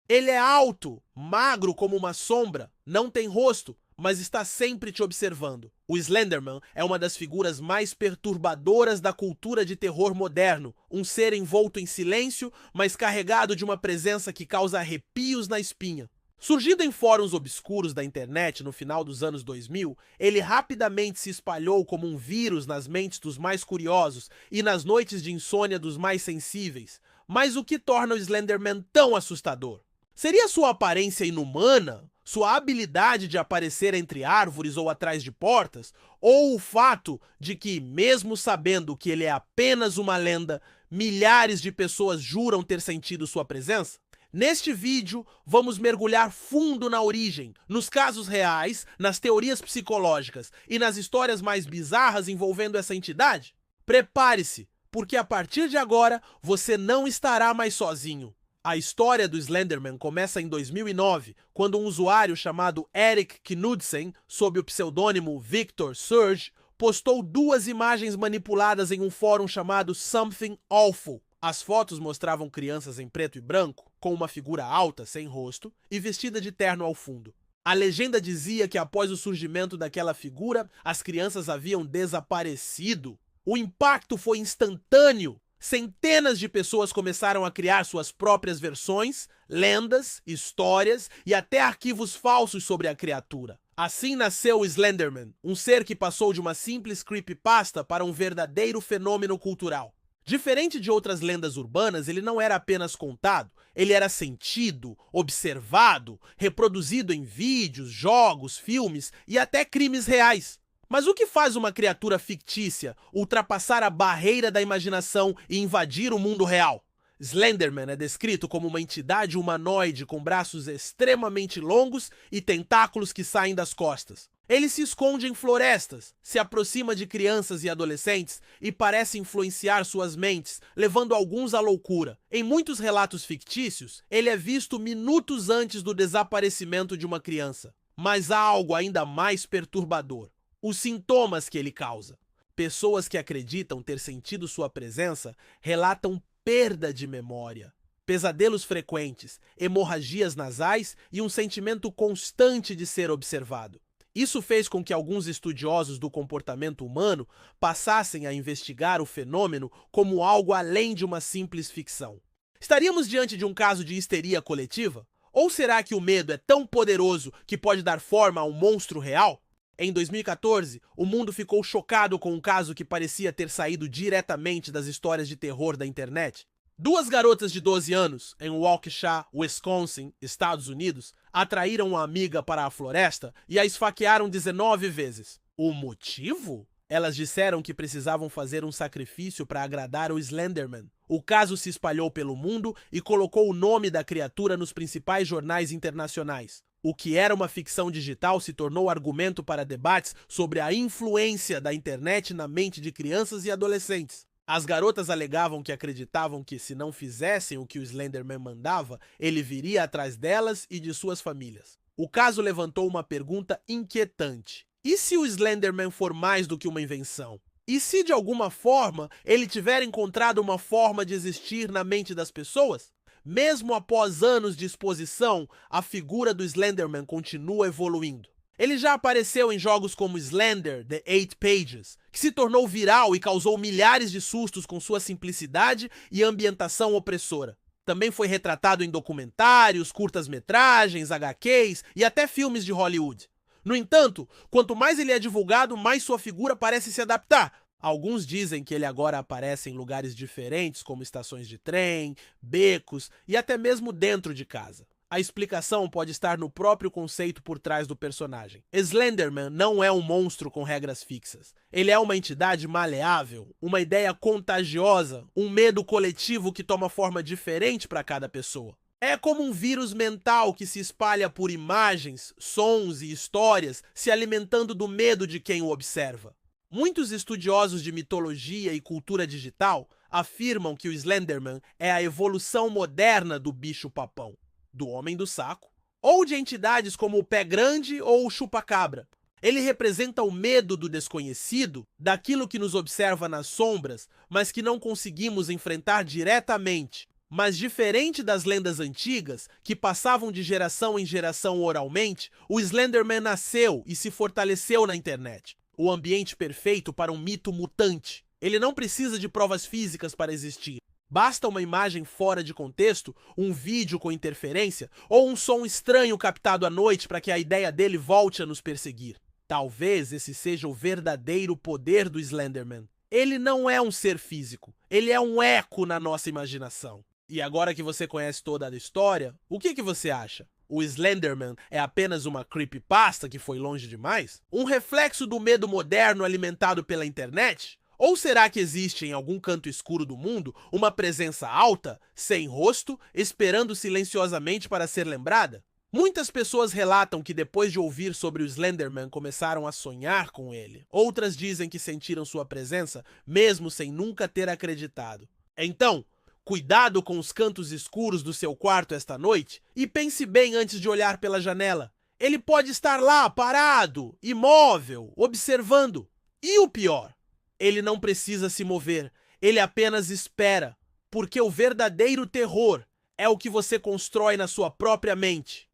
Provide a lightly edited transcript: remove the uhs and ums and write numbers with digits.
Ele é alto, magro como uma sombra, não tem rosto, mas está sempre te observando. O Slenderman é uma das figuras mais perturbadoras da cultura de terror moderno, um ser envolto em silêncio, mas carregado de uma presença que causa arrepios na espinha. Surgido em fóruns obscuros da internet no final dos anos 2000, ele rapidamente se espalhou como um vírus nas mentes dos mais curiosos e nas noites de insônia dos mais sensíveis. Mas o que torna o Slenderman tão assustador? Seria sua aparência inumana? Sua habilidade de aparecer entre árvores ou atrás de portas? Ou o fato de que, mesmo sabendo que ele é apenas uma lenda, milhares de pessoas juram ter sentido sua presença? Neste vídeo, vamos mergulhar fundo na origem, nos casos reais, nas teorias psicológicas e nas histórias mais bizarras envolvendo essa entidade? Prepare-se, porque a partir de agora, você não estará mais sozinho. A história do Slenderman começa em 2009, quando um usuário chamado Eric Knudsen, sob o pseudônimo Victor Surge, postou 2 imagens manipuladas em um fórum chamado Something Awful. As fotos mostravam crianças em preto e branco, com uma figura alta, sem rosto, e vestida de terno ao fundo. A legenda dizia que após o surgimento daquela figura, as crianças haviam desaparecido. O impacto foi instantâneo. Centenas de pessoas começaram a criar suas próprias versões, lendas, histórias e até arquivos falsos sobre a criatura. Assim nasceu o Slenderman, um ser que passou de uma simples creepypasta para um verdadeiro fenômeno cultural. Diferente de outras lendas urbanas, ele não era apenas contado, ele era sentido, observado, reproduzido em vídeos, jogos, filmes e até crimes reais. Mas o que faz uma criatura fictícia ultrapassar a barreira da imaginação e invadir o mundo real? Slenderman é descrito como uma entidade humanoide com braços extremamente longos e tentáculos que saem das costas. Ele se esconde em florestas, se aproxima de crianças e adolescentes e parece influenciar suas mentes, levando alguns à loucura. Em muitos relatos fictícios, ele é visto minutos antes do desaparecimento de uma criança. Mas há algo ainda mais perturbador: os sintomas que ele causa. Pessoas que acreditam ter sentido sua presença relatam perda de memória, pesadelos frequentes, hemorragias nasais e um sentimento constante de ser observado. Isso fez com que alguns estudiosos do comportamento humano passassem a investigar o fenômeno como algo além de uma simples ficção. Estaríamos diante de um caso de histeria coletiva? Ou será que o medo é tão poderoso que pode dar forma a um monstro real? Em 2014, o mundo ficou chocado com um caso que parecia ter saído diretamente das histórias de terror da internet. 2 garotas de 12 anos, em Waukesha, Wisconsin, Estados Unidos, atraíram uma amiga para a floresta e a esfaquearam 19 vezes. O motivo? Elas disseram que precisavam fazer um sacrifício para agradar o Slenderman. O caso se espalhou pelo mundo e colocou o nome da criatura nos principais jornais internacionais. O que era uma ficção digital se tornou argumento para debates sobre a influência da internet na mente de crianças e adolescentes. As garotas alegavam que acreditavam que, se não fizessem o que o Slenderman mandava, ele viria atrás delas e de suas famílias. O caso levantou uma pergunta inquietante: e se o Slenderman for mais do que uma invenção? E se, de alguma forma, ele tiver encontrado uma forma de existir na mente das pessoas? Mesmo após anos de exposição, a figura do Slenderman continua evoluindo. Ele já apareceu em jogos como Slender: The Eight Pages, que se tornou viral e causou milhares de sustos com sua simplicidade e ambientação opressora. Também foi retratado em documentários, curtas-metragens, HQs e até filmes de Hollywood. No entanto, quanto mais ele é divulgado, mais sua figura parece se adaptar. Alguns dizem que ele agora aparece em lugares diferentes, como estações de trem, becos e até mesmo dentro de casa. A explicação pode estar no próprio conceito por trás do personagem. Slenderman não é um monstro com regras fixas. Ele é uma entidade maleável, uma ideia contagiosa, um medo coletivo que toma forma diferente para cada pessoa. É como um vírus mental que se espalha por imagens, sons e histórias, se alimentando do medo de quem o observa. Muitos estudiosos de mitologia e cultura digital afirmam que o Slenderman é a evolução moderna do bicho-papão, do homem do saco, ou de entidades como o pé grande ou o chupa-cabra. Ele representa o medo do desconhecido, daquilo que nos observa nas sombras, mas que não conseguimos enfrentar diretamente. Mas diferente das lendas antigas, que passavam de geração em geração oralmente, o Slenderman nasceu e se fortaleceu na internet. O ambiente perfeito para um mito mutante. Ele não precisa de provas físicas para existir. Basta uma imagem fora de contexto, um vídeo com interferência ou um som estranho captado à noite para que a ideia dele volte a nos perseguir. Talvez esse seja o verdadeiro poder do Slenderman. Ele não é um ser físico, ele é um eco na nossa imaginação. E agora que você conhece toda a história, o que você acha? O Slenderman é apenas uma creepypasta que foi longe demais? Um reflexo do medo moderno alimentado pela internet? Ou será que existe em algum canto escuro do mundo uma presença alta, sem rosto, esperando silenciosamente para ser lembrada? Muitas pessoas relatam que depois de ouvir sobre o Slenderman começaram a sonhar com ele. Outras dizem que sentiram sua presença mesmo sem nunca ter acreditado. Então, cuidado com os cantos escuros do seu quarto esta noite e pense bem antes de olhar pela janela. Ele pode estar lá, parado, imóvel, observando. E o pior, ele não precisa se mover, ele apenas espera, porque o verdadeiro terror é o que você constrói na sua própria mente.